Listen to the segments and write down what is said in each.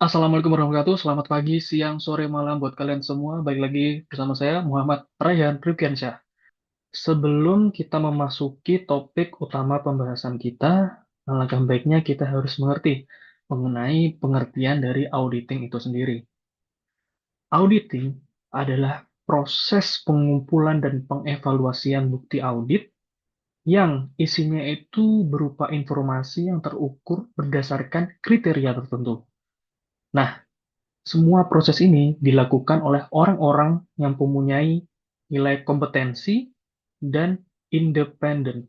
Assalamualaikum warahmatullahi wabarakatuh. Selamat pagi, siang, sore, malam buat kalian semua. Balik lagi bersama saya, Muhammad Rayhan Rifkiansyah. Sebelum kita memasuki topik utama pembahasan kita, alangkah baiknya kita harus mengerti mengenai pengertian dari auditing itu sendiri. Auditing adalah proses pengumpulan dan pengevaluasian bukti audit yang isinya itu berupa informasi yang terukur berdasarkan kriteria tertentu. Nah, semua proses ini dilakukan oleh orang-orang yang mempunyai nilai kompetensi dan independen.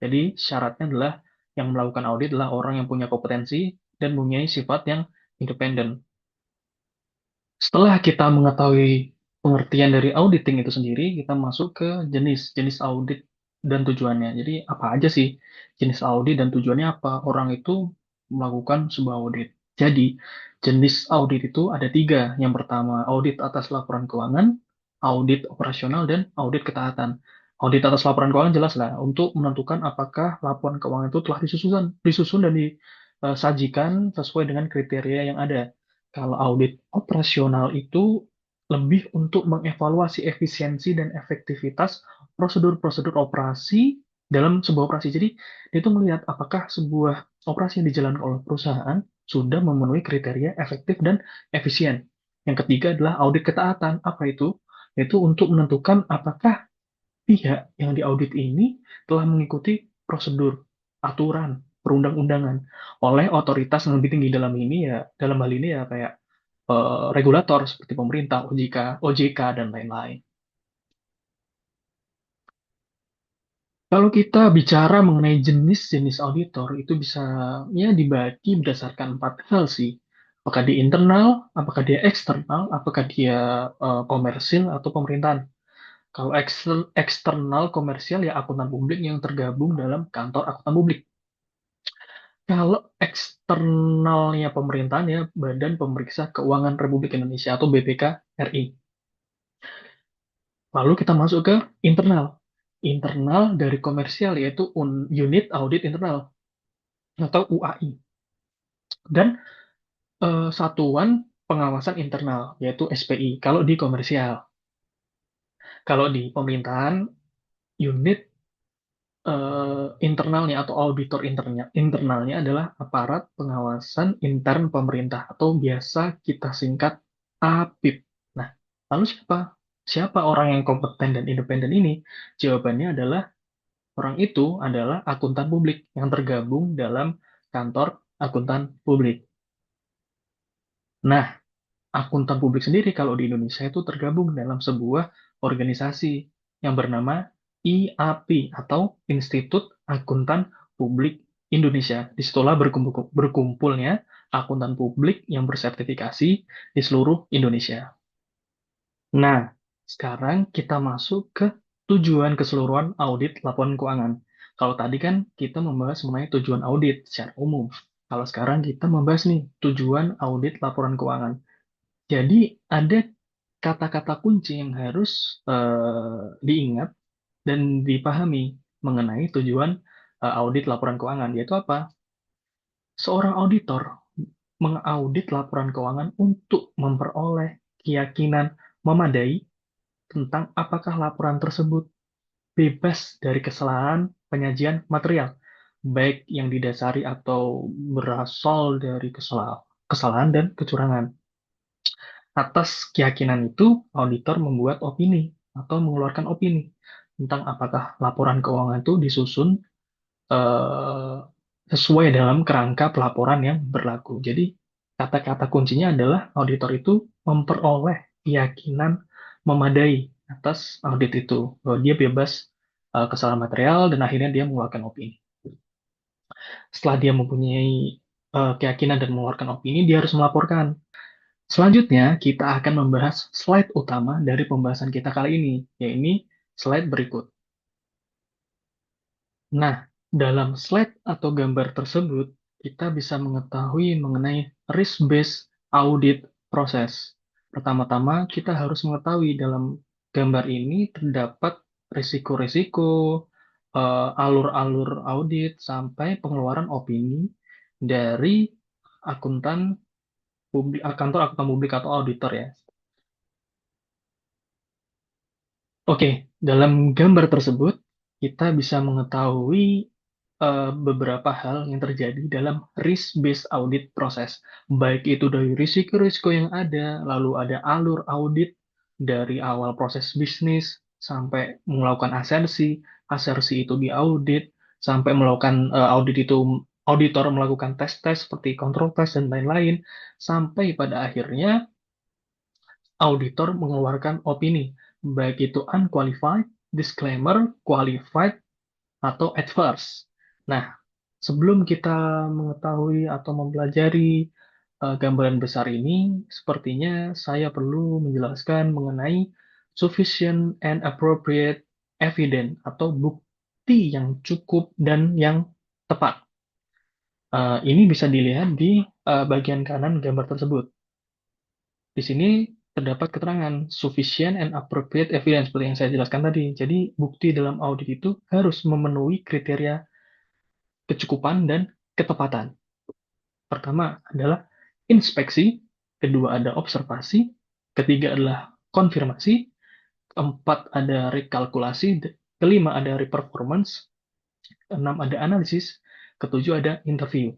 Jadi syaratnya adalah yang melakukan audit adalah orang yang punya kompetensi dan mempunyai sifat yang independen. Setelah kita mengetahui pengertian dari auditing itu sendiri, kita masuk ke jenis audit dan tujuannya. Jadi apa aja sih jenis audit dan tujuannya apa? Orang itu melakukan sebuah audit. Jadi jenis audit itu ada tiga. Yang pertama audit atas laporan keuangan, audit operasional, dan audit ketaatan. Audit atas laporan keuangan jelas lah untuk menentukan apakah laporan keuangan itu telah disusun dan disajikan sesuai dengan kriteria yang ada. Kalau audit operasional itu lebih untuk mengevaluasi efisiensi dan efektivitas prosedur-prosedur operasi dalam sebuah operasi. Jadi, dia itu melihat apakah sebuah operasi yang dijalankan oleh perusahaan sudah memenuhi kriteria efektif dan efisien. Yang ketiga adalah audit ketaatan. Apa itu? Yaitu untuk menentukan apakah pihak yang diaudit ini telah mengikuti prosedur, aturan, perundang-undangan oleh otoritas yang lebih tinggi dalam hal ini ya kayak regulator seperti pemerintah, OJK, dan lain-lain. Kalau kita bicara mengenai jenis-jenis auditor, itu bisa ya dibagi berdasarkan empat hal sih. Apakah dia internal, apakah dia eksternal, apakah dia komersil atau pemerintahan. Kalau eksternal komersial ya akuntan publik yang tergabung dalam kantor akuntan publik. Kalau eksternalnya pemerintahan ya Badan Pemeriksa Keuangan Republik Indonesia atau BPK RI. Lalu kita masuk ke internal. Internal dari komersial yaitu Unit Audit Internal atau UAI. Dan Satuan Pengawasan Internal yaitu SPI kalau di komersial. Kalau di pemerintahan unit internalnya atau auditor internalnya adalah aparat pengawasan intern pemerintah atau biasa kita singkat APIP. Nah, lalu siapa? Siapa orang yang kompeten dan independen ini? Jawabannya adalah orang itu adalah akuntan publik yang tergabung dalam kantor akuntan publik. Nah, akuntan publik sendiri kalau di Indonesia itu tergabung dalam sebuah organisasi yang bernama IAP atau Institut Akuntan Publik Indonesia. Disitulah berkumpulnya akuntan publik yang bersertifikasi di seluruh Indonesia. Nah, sekarang kita masuk ke tujuan keseluruhan audit laporan keuangan. Kalau tadi kan kita membahas mengenai tujuan audit secara umum. Kalau sekarang kita membahas nih tujuan audit laporan keuangan. Jadi ada kata-kata kunci yang harus diingat dan dipahami mengenai tujuan audit laporan keuangan, yaitu apa? Seorang auditor mengaudit laporan keuangan untuk memperoleh keyakinan memadai tentang apakah laporan tersebut bebas dari kesalahan penyajian material, baik yang didasari atau berasal dari kesalahan dan kecurangan. Atas keyakinan itu, auditor membuat opini atau mengeluarkan opini tentang apakah laporan keuangan itu disusun eh, sesuai dalam kerangka pelaporan yang berlaku. Jadi, kata-kata kuncinya adalah auditor itu memperoleh keyakinan memadai atas audit itu, bahwa dia bebas kesalahan material dan akhirnya dia mengeluarkan opini. Setelah dia mempunyai keyakinan dan mengeluarkan opini, dia harus melaporkan. Selanjutnya, kita akan membahas slide utama dari pembahasan kita kali ini, yaitu slide berikut. Nah, dalam slide atau gambar tersebut, kita bisa mengetahui mengenai risk-based audit proses. Pertama-tama, kita harus mengetahui dalam gambar ini terdapat risiko-risiko, alur-alur audit, sampai pengeluaran opini dari akuntan publik, kantor akuntan publik atau auditor ya. Oke, dalam gambar tersebut kita bisa mengetahui beberapa hal yang terjadi dalam risk-based audit proses. Baik itu dari risiko-risiko yang ada, lalu ada alur audit dari awal proses bisnis sampai melakukan asersi, asersi itu diaudit, sampai melakukan audit itu auditor melakukan tes-tes seperti control test dan lain-lain, sampai pada akhirnya auditor mengeluarkan opini, baik itu unqualified, disclaimer, qualified, atau adverse. Nah, sebelum kita mengetahui atau mempelajari gambaran besar ini, sepertinya saya perlu menjelaskan mengenai sufficient and appropriate evidence atau bukti yang cukup dan yang tepat. Ini bisa dilihat di bagian kanan gambar tersebut. Di sini terdapat keterangan sufficient and appropriate evidence seperti yang saya jelaskan tadi. Jadi bukti dalam audit itu harus memenuhi kriteria kecukupan dan ketepatan. Pertama adalah inspeksi, kedua ada observasi, ketiga adalah konfirmasi, keempat ada rekalkulasi, kelima ada reperformance, keenam ada analisis, ketujuh ada interview.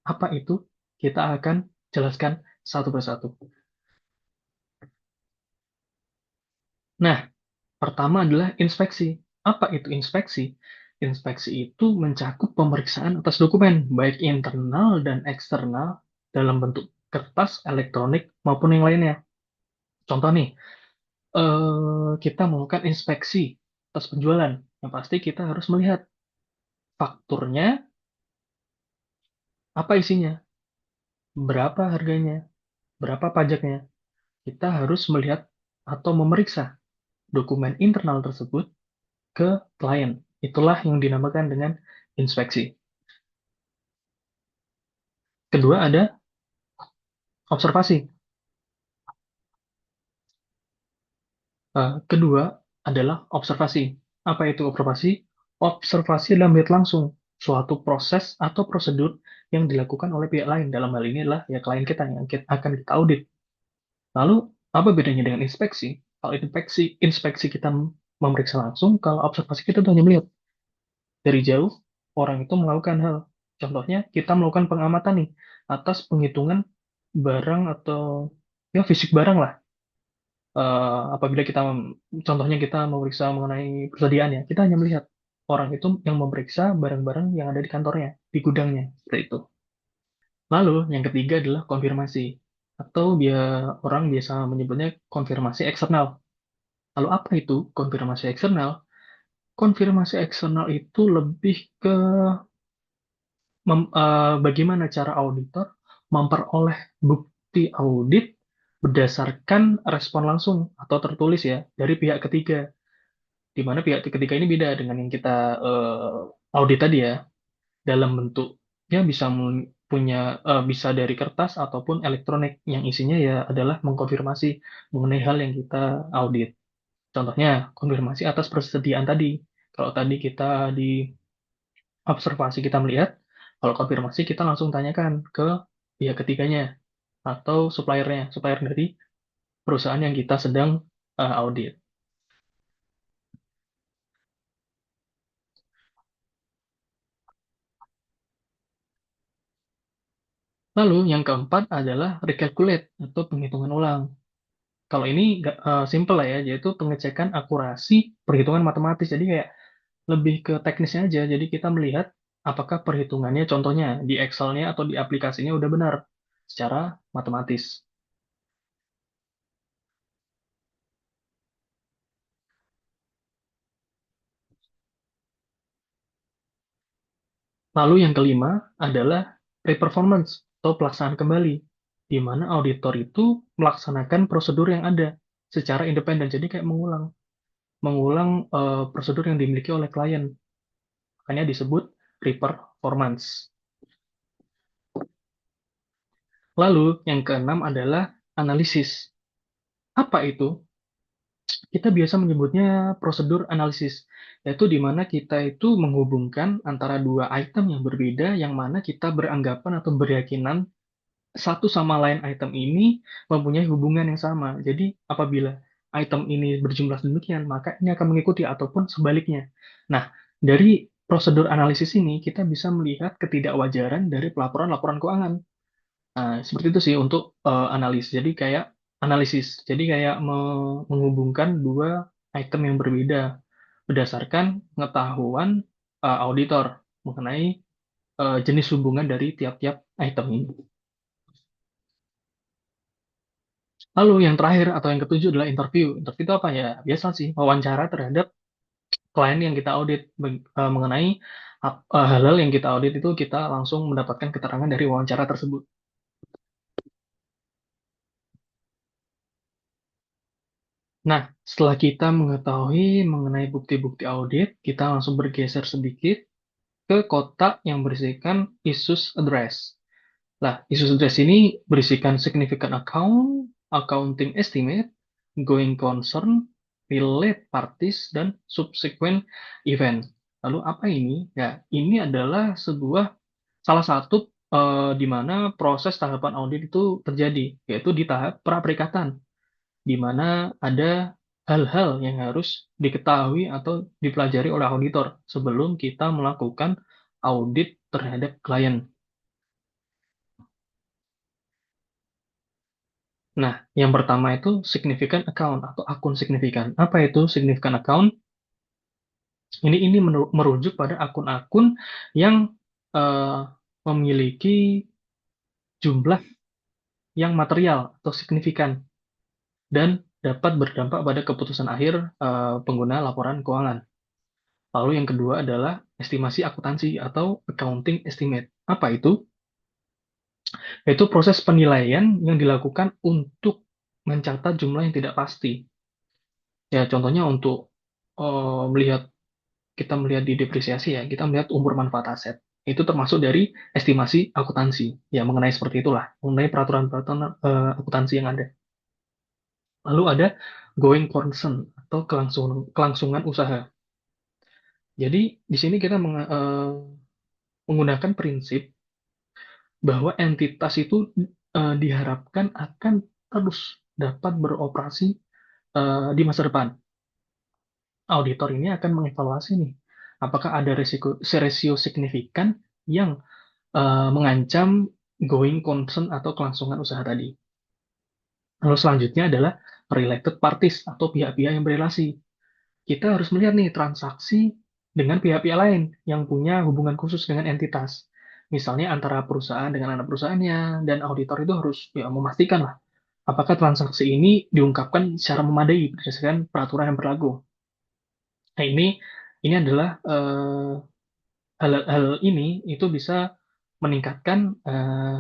Apa itu? Kita akan jelaskan satu persatu. Nah, pertama adalah inspeksi. Apa itu inspeksi? Inspeksi itu mencakup pemeriksaan atas dokumen, baik internal dan eksternal, dalam bentuk kertas, elektronik, maupun yang lainnya. Contoh nih, kita melakukan inspeksi atas penjualan. Yang pasti kita harus melihat fakturnya, apa isinya, berapa harganya, berapa pajaknya. Kita harus melihat atau memeriksa dokumen internal tersebut ke klien. Itulah yang dinamakan dengan inspeksi. Kedua ada observasi. Kedua adalah observasi. Apa itu observasi? Observasi adalah melihat langsung suatu proses atau prosedur yang dilakukan oleh pihak lain. Dalam hal ini adalah ya klien kita yang akan kita audit. Lalu, apa bedanya dengan inspeksi? Kalau inspeksi kita memeriksa langsung, kalau observasi kita tuh hanya melihat dari jauh orang itu melakukan hal. Contohnya, kita melakukan pengamatan nih atas penghitungan barang atau ya fisik barang lah. Apabila kita contohnya kita memeriksa mengenai persediaan ya, kita hanya melihat orang itu yang memeriksa barang-barang yang ada di kantornya, di gudangnya, seperti itu. Lalu yang ketiga adalah konfirmasi atau orang biasa menyebutnya konfirmasi eksternal. Lalu apa itu konfirmasi eksternal? Konfirmasi eksternal itu lebih ke bagaimana cara auditor memperoleh bukti audit berdasarkan respon langsung atau tertulis ya dari pihak ketiga. Di mana pihak ketiga ini beda dengan yang kita audit tadi ya, dalam bentuknya bisa dari kertas ataupun elektronik yang isinya ya adalah mengkonfirmasi mengenai hal yang kita audit. Contohnya konfirmasi atas persediaan tadi. Kalau tadi kita di observasi kita melihat, kalau konfirmasi kita langsung tanyakan ke pihak ketiganya atau supplier dari perusahaan yang kita sedang audit. Lalu yang keempat adalah recalculate atau penghitungan ulang. Kalau ini simple lah ya, yaitu pengecekan akurasi perhitungan matematis. Jadi kayak lebih ke teknisnya aja. Jadi kita melihat apakah perhitungannya contohnya di Excel-nya atau di aplikasinya udah benar secara matematis. Lalu yang kelima adalah re-performance atau pelaksanaan kembali, di mana auditor itu melaksanakan prosedur yang ada secara independen. Jadi kayak mengulang prosedur yang dimiliki oleh klien. Makanya disebut re-performance. Lalu yang keenam adalah analisis. Apa itu? Kita biasa menyebutnya prosedur analisis, yaitu di mana kita itu menghubungkan antara dua item yang berbeda, yang mana kita beranggapan atau beryakinan satu sama lain item ini mempunyai hubungan yang sama. Jadi apabila item ini berjumlah demikian, maka ini akan mengikuti ataupun sebaliknya. Nah, dari prosedur analisis ini kita bisa melihat ketidakwajaran dari pelaporan laporan keuangan. Nah, seperti itu sih untuk analis. Jadi kayak analisis. Jadi kayak menghubungkan dua item yang berbeda berdasarkan pengetahuan auditor mengenai jenis hubungan dari tiap-tiap item ini. Lalu yang terakhir atau yang ketujuh adalah interview. Interview itu apa ya? Biasa sih, wawancara terhadap klien yang kita audit mengenai hal-hal yang kita audit itu kita langsung mendapatkan keterangan dari wawancara tersebut. Nah, setelah kita mengetahui mengenai bukti-bukti audit, kita langsung bergeser sedikit ke kotak yang berisikan issues address. Nah, issues address ini berisikan significant account, accounting estimate, going concern, relate parties, dan subsequent event. Lalu apa ini? Ya, ini adalah salah satu di mana proses tahapan audit itu terjadi, yaitu di tahap pra-perikatan, di mana ada hal-hal yang harus diketahui atau dipelajari oleh auditor sebelum kita melakukan audit terhadap klien. Nah, yang pertama itu significant account atau akun signifikan. Apa itu significant account? Ini merujuk pada akun-akun yang eh, memiliki jumlah yang material atau signifikan dan dapat berdampak pada keputusan akhir pengguna laporan keuangan. Lalu yang kedua adalah estimasi akuntansi atau accounting estimate. Apa itu? Yaitu proses penilaian yang dilakukan untuk mencatat jumlah yang tidak pasti. Ya, contohnya untuk melihat kita melihat di depresiasi ya, kita melihat umur manfaat aset. Itu termasuk dari estimasi akuntansi. Ya, mengenai seperti itulah, mengenai peraturan-peraturan akuntansi yang ada. Lalu ada going concern atau kelangsungan usaha. Jadi di sini kita menggunakan prinsip bahwa entitas itu diharapkan akan terus dapat beroperasi di masa depan. Auditor ini akan mengevaluasi nih, apakah ada resio signifikan yang mengancam going concern atau kelangsungan usaha tadi. Lalu selanjutnya adalah related parties atau pihak-pihak yang berrelasi. Kita harus melihat nih transaksi dengan pihak-pihak lain yang punya hubungan khusus dengan entitas. Misalnya antara perusahaan dengan anak perusahaannya, dan auditor itu harus ya, memastikan lah apakah transaksi ini diungkapkan secara memadai berdasarkan peraturan yang berlaku. Nah, ini adalah hal-hal ini itu bisa meningkatkan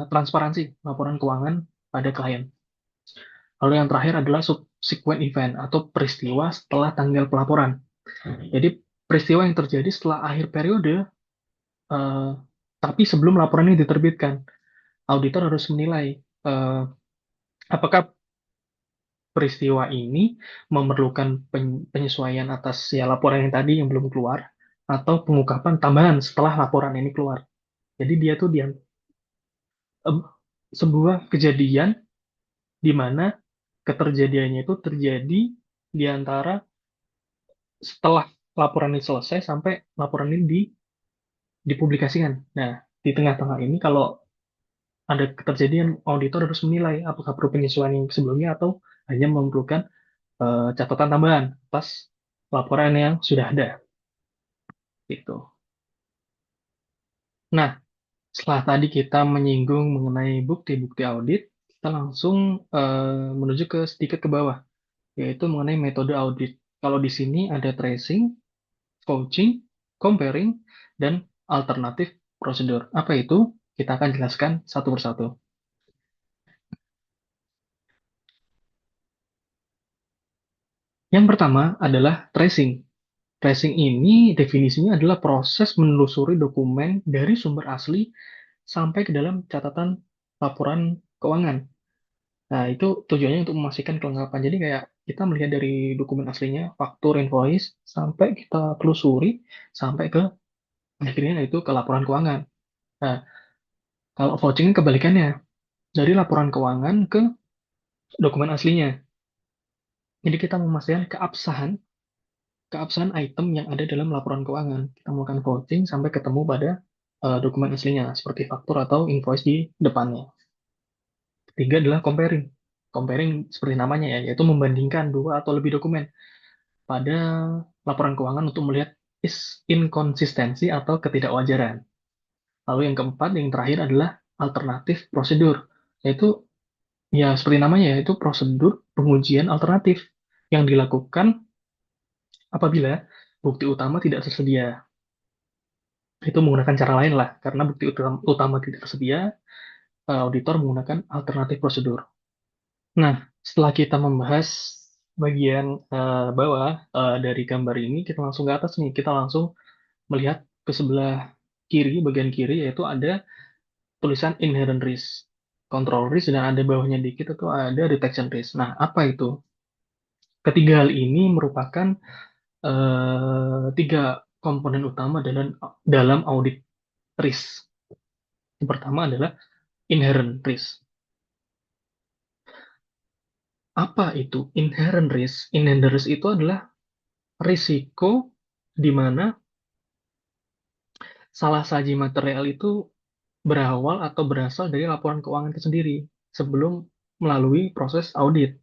transparansi laporan keuangan pada klien. Lalu yang terakhir adalah subsequent event atau peristiwa setelah tanggal pelaporan. Jadi peristiwa yang terjadi setelah akhir periode, eh, tapi sebelum laporan ini diterbitkan, auditor harus menilai apakah peristiwa ini memerlukan penyesuaian atas ya laporan yang tadi yang belum keluar atau pengungkapan tambahan setelah laporan ini keluar. Jadi dia tuh em, sebuah kejadian di mana keterjadiannya itu terjadi di antara setelah laporan ini selesai sampai laporan ini dipublikasikan. Nah, di tengah-tengah ini kalau ada keterjadian, auditor harus menilai apakah perlu penyesuaian yang sebelumnya atau hanya memerlukan catatan tambahan atas laporan yang sudah ada. Gitu. Nah, setelah tadi kita menyinggung mengenai bukti-bukti audit, kita langsung menuju ke sedikit ke bawah, yaitu mengenai metode audit. Kalau di sini ada tracing, vouching, comparing, dan alternatif prosedur. Apa itu? Kita akan jelaskan satu persatu. Yang pertama adalah tracing. Tracing ini definisinya adalah proses menelusuri dokumen dari sumber asli sampai ke dalam catatan laporan keuangan. Nah, itu tujuannya untuk memastikan kelengkapan. Jadi kayak kita melihat dari dokumen aslinya, faktur, invoice, sampai kita telusuri, sampai ke akhirnya itu ke laporan keuangan. Nah, kalau vouching kebalikannya. dari laporan keuangan ke dokumen aslinya. Jadi kita memastikan keabsahan item yang ada dalam laporan keuangan. Kita melakukan voting sampai ketemu pada dokumen aslinya, seperti faktur atau invoice di depannya. Ketiga adalah comparing. Comparing seperti namanya ya, yaitu membandingkan dua atau lebih dokumen pada laporan keuangan untuk melihat inkonsistensi atau ketidakwajaran. Lalu yang keempat, yang terakhir adalah alternatif prosedur, yaitu ya seperti namanya, yaitu prosedur pengujian alternatif yang dilakukan apabila bukti utama tidak tersedia. Itu menggunakan cara lain lah, karena bukti utama tidak tersedia, auditor menggunakan alternatif prosedur. Nah, setelah kita membahas bagian bawah dari gambar ini, kita langsung ke atas nih. Kita langsung melihat ke sebelah kiri, bagian kiri, yaitu ada tulisan inherent risk, control risk, dan ada bawahnya dikit itu ada detection risk. Nah, apa itu? Ketiga hal ini merupakan tiga komponen utama dalam audit risk. Yang pertama adalah inherent risk. Apa itu inherent risk? Inherent risk itu adalah risiko di mana salah saji material itu berawal atau berasal dari laporan keuangan itu sendiri sebelum melalui proses audit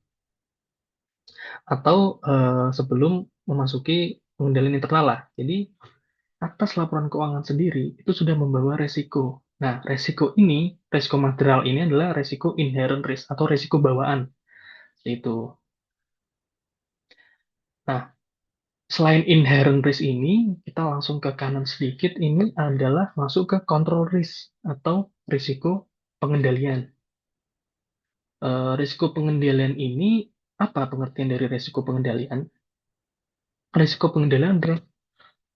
atau sebelum memasuki pengendalian internal lah. Jadi atas laporan keuangan sendiri itu sudah membawa resiko. Nah, resiko material ini adalah resiko inherent risk atau resiko bawaan itu. Nah, selain inherent risk ini, kita langsung ke kanan sedikit, ini adalah masuk ke control risk atau risiko pengendalian. Risiko pengendalian ini, apa pengertian dari risiko pengendalian? Risiko pengendalian adalah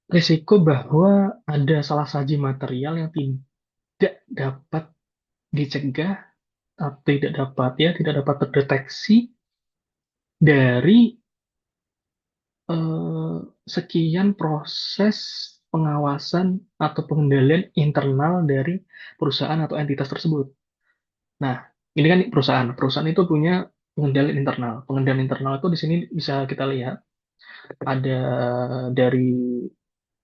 risiko bahwa ada salah saji material yang tidak dapat dicegah atau tidak dapat terdeteksi dari eh, sekian proses pengawasan atau pengendalian internal dari perusahaan atau entitas tersebut. Nah, ini kan perusahaan. Perusahaan itu punya pengendalian internal. Pengendalian internal itu di sini bisa kita lihat ada dari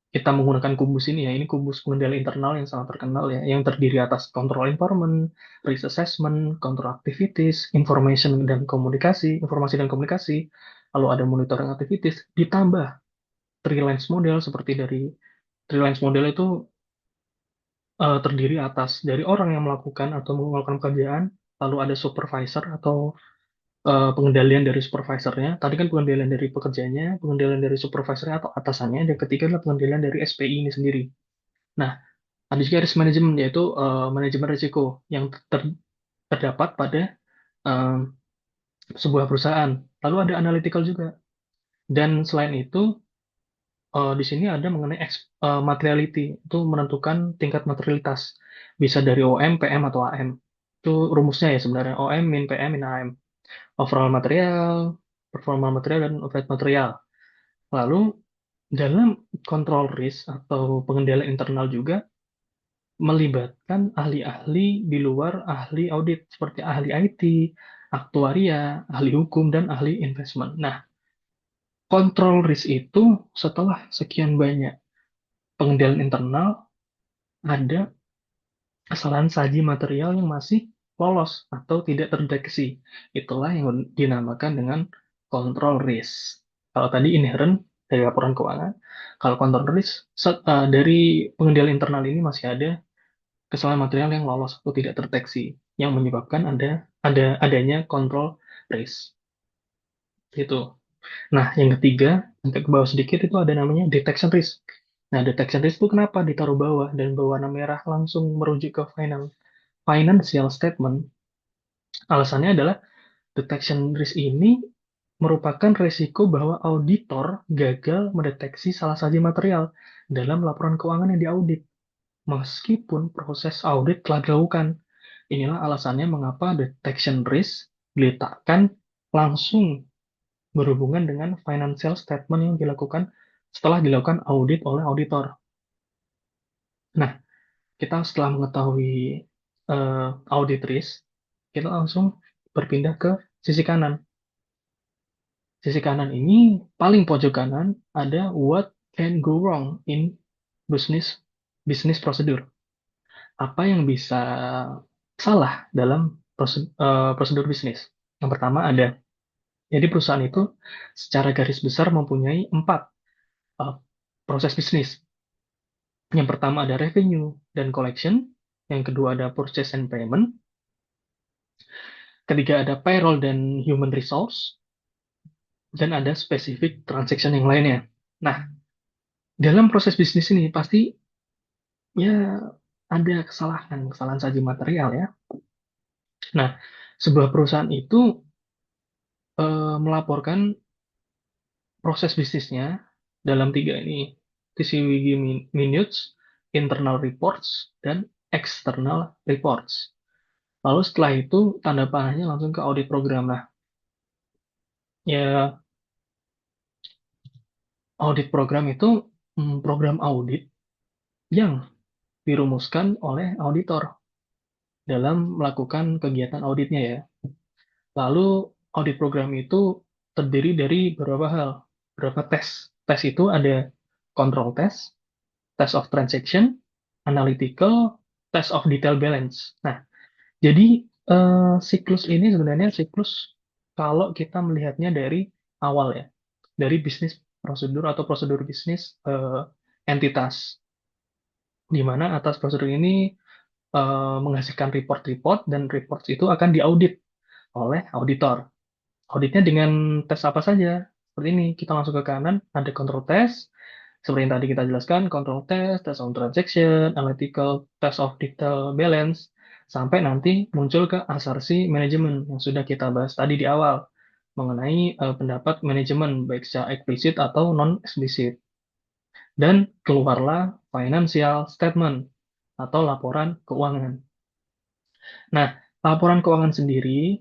kita menggunakan kubus ini ya. Ini kubus pengendalian internal yang sangat terkenal ya, yang terdiri atas control environment, risk assessment, control activities, informasi dan komunikasi, lalu ada monitoring activities, ditambah three lines model seperti dari three lines model itu terdiri atas dari orang yang melakukan atau melakukan pekerjaan, lalu ada supervisor atau pengendalian dari supervisornya. Tadi kan pengendalian dari pekerjanya, pengendalian dari supervisornya atau atasannya, dan ketiga adalah pengendalian dari SPI ini sendiri. Nah, ada juga risk management, yaitu manajemen risiko yang terdapat pada eh, sebuah perusahaan. Lalu ada analytical juga. Dan selain itu, di sini ada mengenai materiality, itu menentukan tingkat materialitas. Bisa dari OM, PM, atau AM. Itu rumusnya ya sebenarnya, OM, min PM, min AM. Overall material, performa material, dan overhead material. Lalu, dalam control risk atau pengendalian internal juga, melibatkan ahli-ahli di luar ahli audit, seperti ahli IT, aktuaria, ahli hukum, dan ahli investment. Nah, control risk itu setelah sekian banyak pengendalian internal, ada kesalahan saji material yang masih lolos atau tidak terdeteksi. Itulah yang dinamakan dengan control risk. Kalau tadi inherent dari laporan keuangan, kalau control risk dari pengendalian internal ini masih ada kesalahan material yang lolos atau tidak terdeteksi yang menyebabkan adanya control risk. Itu. Nah, yang ketiga, agak ke bawah sedikit itu ada namanya detection risk. Nah, detection risk itu kenapa ditaruh bawah dan berwarna merah langsung merujuk ke financial statement? Alasannya adalah detection risk ini merupakan resiko bahwa auditor gagal mendeteksi salah satu material dalam laporan keuangan yang diaudit, meskipun proses audit telah dilakukan. Inilah alasannya mengapa detection risk diletakkan langsung berhubungan dengan financial statement yang dilakukan setelah dilakukan audit oleh auditor. Nah, kita setelah mengetahui audit risk, kita langsung berpindah ke sisi kanan. Sisi kanan ini, paling pojok kanan, ada what can go wrong in business business procedure. Apa yang bisa salah dalam prosedur bisnis? Yang pertama ada, jadi perusahaan itu secara garis besar mempunyai 4 uh, proses bisnis. Yang pertama ada revenue dan collection, yang kedua ada purchase and payment, ketiga ada payroll dan human resource, dan ada specific transaction yang lainnya. Nah, dalam proses bisnis ini pasti ya ada kesalahan saji material ya. Nah, sebuah perusahaan itu melaporkan proses bisnisnya dalam 3 ini, TCWG minutes, internal reports, dan external reports. Lalu setelah itu tanda panahnya langsung ke audit program. Nah, ya audit program itu program audit yang dirumuskan oleh auditor dalam melakukan kegiatan auditnya ya. Lalu audit program itu terdiri dari beberapa hal, beberapa tes. Tes itu ada control test, test of transaction, analytical, test of detail balance. Nah, jadi siklus ini sebenarnya siklus kalau kita melihatnya dari awal ya, dari bisnis prosedur atau prosedur bisnis entitas, di mana atas prosedur ini menghasilkan report-report dan reports itu akan diaudit oleh auditor. Auditnya dengan tes apa saja? Seperti ini, kita langsung ke kanan, ada control test, seperti yang tadi kita jelaskan, control test, test on transaction, analytical, test of detail balance, sampai nanti muncul ke assersi manajemen yang sudah kita bahas tadi di awal, mengenai pendapat manajemen, baik secara eksplisit atau non-eksplisit. Dan keluarlah financial statement atau laporan keuangan. Nah, laporan keuangan sendiri,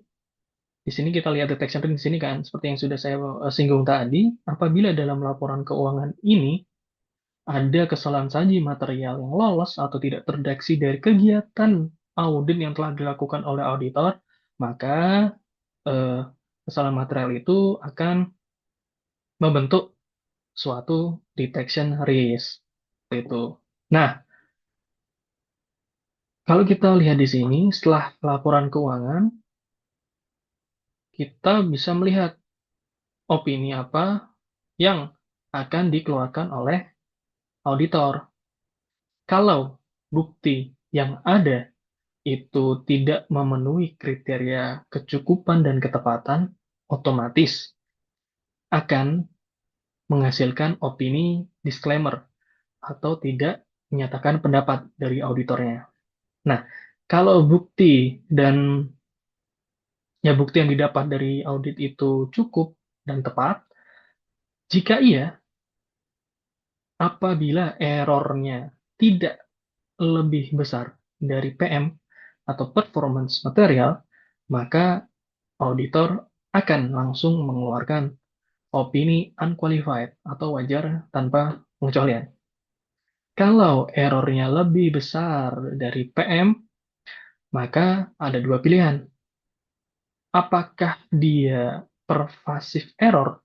di sini kita lihat detection rate di sini kan, seperti yang sudah saya singgung tadi, apabila dalam laporan keuangan ini ada kesalahan saji material yang lolos atau tidak terdeteksi dari kegiatan audit yang telah dilakukan oleh auditor, maka eh, kesalahan material itu akan membentuk suatu detection risk. Itu. Nah, kalau kita lihat di sini, setelah laporan keuangan, kita bisa melihat opini apa yang akan dikeluarkan oleh auditor. Kalau bukti yang ada itu tidak memenuhi kriteria kecukupan dan ketepatan, otomatis akan menghasilkan opini disclaimer atau tidak menyatakan pendapat dari auditornya. Nah, kalau bukti dan bukti yang didapat dari audit itu cukup dan tepat, jika iya, apabila errornya tidak lebih besar dari PM atau performance material, maka auditor akan langsung mengeluarkan opini unqualified atau wajar tanpa pengecualian. Kalau errornya lebih besar dari PM, maka ada dua pilihan. Apakah dia pervasive error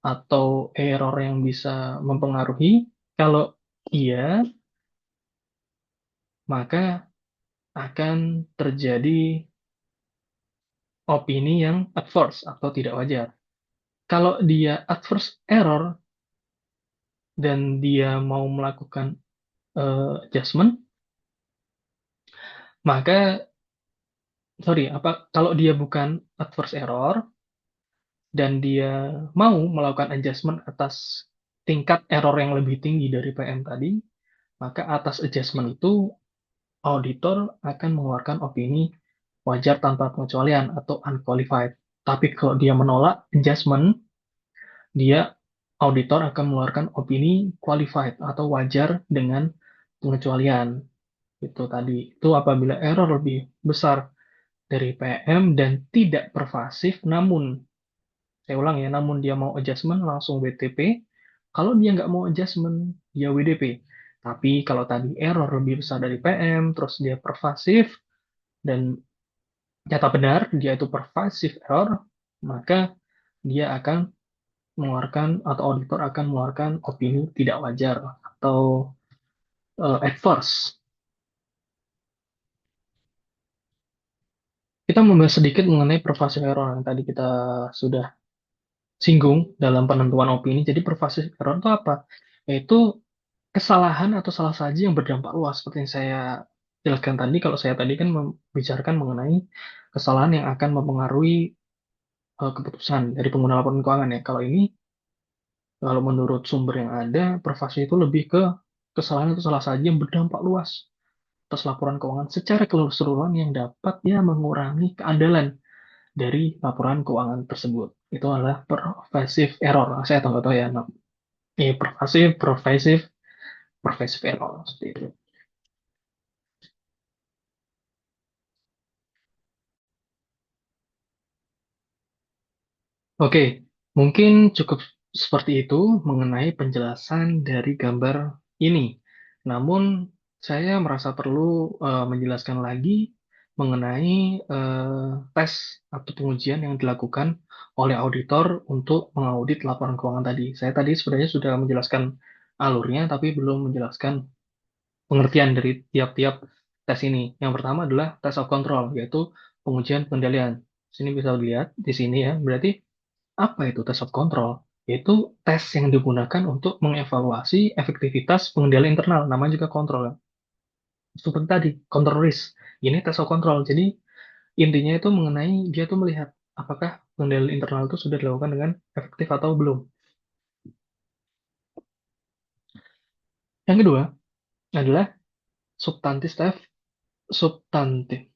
atau error yang bisa mempengaruhi? Kalau iya, maka akan terjadi opini yang adverse atau tidak wajar. Kalau dia adverse error dan dia mau melakukan adjustment, maka sorry, kalau dia bukan adverse error dan dia mau melakukan adjustment atas tingkat error yang lebih tinggi dari PM tadi, maka atas adjustment itu auditor akan mengeluarkan opini wajar tanpa pengecualian atau unqualified. Tapi kalau dia menolak adjustment, dia auditor akan mengeluarkan opini qualified atau wajar dengan pengecualian. Itu tadi. Itu apabila error lebih besar dari PM dan tidak pervasif, namun saya ulang ya, namun dia mau adjustment langsung WTP. Kalau dia nggak mau adjustment, dia WDP. Tapi kalau tadi error lebih besar dari PM, terus dia pervasif dan Nyata benar dia itu pervasive error, maka dia akan mengeluarkan atau auditor akan mengeluarkan opini tidak wajar atau adverse. Kita membahas sedikit mengenai pervasive error yang tadi kita sudah singgung dalam penentuan opini. Jadi pervasive error itu apa? Yaitu kesalahan atau salah saji yang berdampak luas. Seperti yang saya jelaskan tadi, kalau saya tadi kan membicarakan mengenai kesalahan yang akan mempengaruhi keputusan dari pengguna laporan keuangan ya. Kalau ini, kalau menurut sumber yang ada, pervasi itu lebih ke kesalahan atau salah saji yang berdampak luas atas laporan keuangan secara keseluruhan yang dapat ya mengurangi keandalan dari laporan keuangan tersebut. Itu adalah pervasive error. Saya tahu ya, pervasive, pervasive error seperti itu. Oke, mungkin cukup seperti itu mengenai penjelasan dari gambar ini. Namun, saya merasa perlu menjelaskan lagi mengenai tes atau pengujian yang dilakukan oleh auditor untuk mengaudit laporan keuangan tadi. Saya tadi sebenarnya sudah menjelaskan alurnya, tapi belum menjelaskan pengertian dari tiap-tiap tes ini. Yang pertama adalah test of control, yaitu pengujian pengendalian. Sini bisa dilihat di sini ya. Berarti apa itu test of control? Yaitu tes yang digunakan untuk mengevaluasi efektivitas pengendalian internal. Namanya juga kontrol. Seperti tadi, control risk. Ini test of control. Jadi intinya itu mengenai dia tuh melihat apakah pengendalian internal itu sudah dilakukan dengan efektif atau belum. Yang kedua adalah substantif test. Substantif.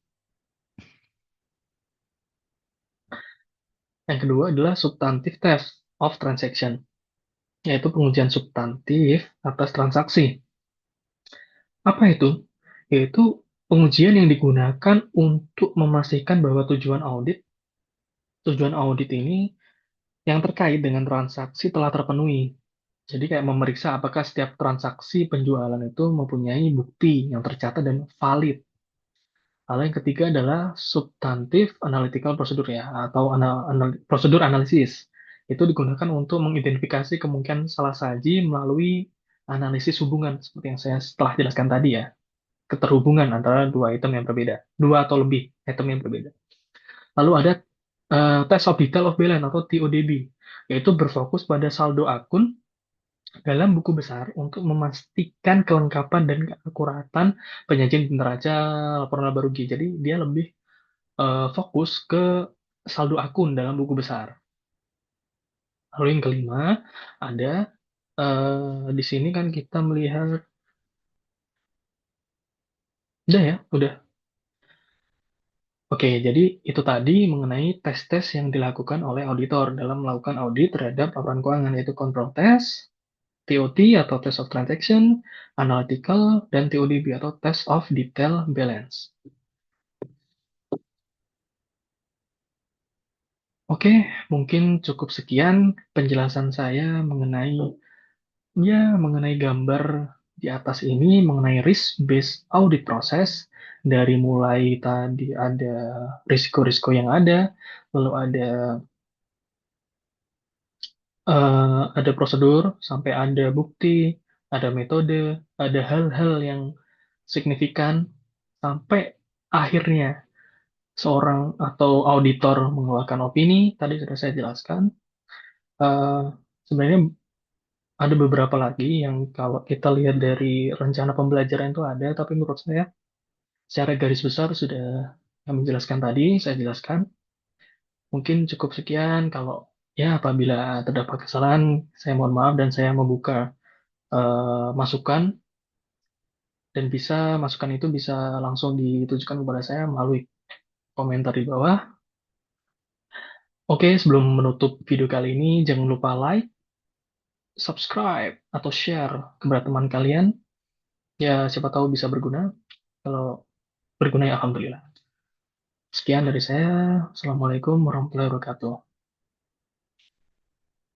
Yang kedua adalah substantif test of transaction, yaitu pengujian substantif atas transaksi. Apa itu? Yaitu pengujian yang digunakan untuk memastikan bahwa tujuan audit ini yang terkait dengan transaksi telah terpenuhi. Jadi kayak memeriksa apakah setiap transaksi penjualan itu mempunyai bukti yang tercatat dan valid. Lalu yang ketiga adalah substantif analytical procedure ya, atau prosedur analisis. Itu digunakan untuk mengidentifikasi kemungkinan salah saji melalui analisis hubungan, seperti yang saya setelah jelaskan tadi ya, keterhubungan antara dua item yang berbeda, dua atau lebih item yang berbeda. Lalu ada test of detail of balance atau TODB, yaitu berfokus pada saldo akun dalam buku besar untuk memastikan kelengkapan dan keakuratan penyajian di neraca laporan laba rugi. Jadi dia lebih fokus ke saldo akun dalam buku besar. Lalu yang kelima ada di sini kan kita melihat, udah ya, udah. Oke, jadi itu tadi mengenai tes-tes yang dilakukan oleh auditor dalam melakukan audit terhadap laporan keuangan, yaitu control test, TOT atau test of transaction, analytical, dan TODB atau test of detail balance. Oke, mungkin cukup sekian penjelasan saya mengenai gambar di atas ini mengenai risk-based audit proses dari mulai tadi ada risiko-risiko yang lalu ada prosedur, sampai ada bukti, ada metode, ada hal-hal yang signifikan, sampai akhirnya seorang atau auditor mengeluarkan opini. Tadi sudah saya jelaskan. Eh, Sebenarnya ada beberapa lagi yang kalau kita lihat dari rencana pembelajaran itu ada, tapi menurut saya secara garis besar sudah yang menjelaskan tadi, saya jelaskan. Mungkin cukup sekian. Kalau ya apabila terdapat kesalahan, saya mohon maaf dan saya membuka masukan, dan masukan itu bisa langsung ditujukan kepada saya melalui komentar di bawah. Oke, sebelum menutup video kali ini, jangan lupa like, subscribe, atau share kepada teman kalian. Ya, siapa tahu bisa berguna. Kalau berguna ya Alhamdulillah. Sekian dari saya. Assalamualaikum warahmatullahi wabarakatuh.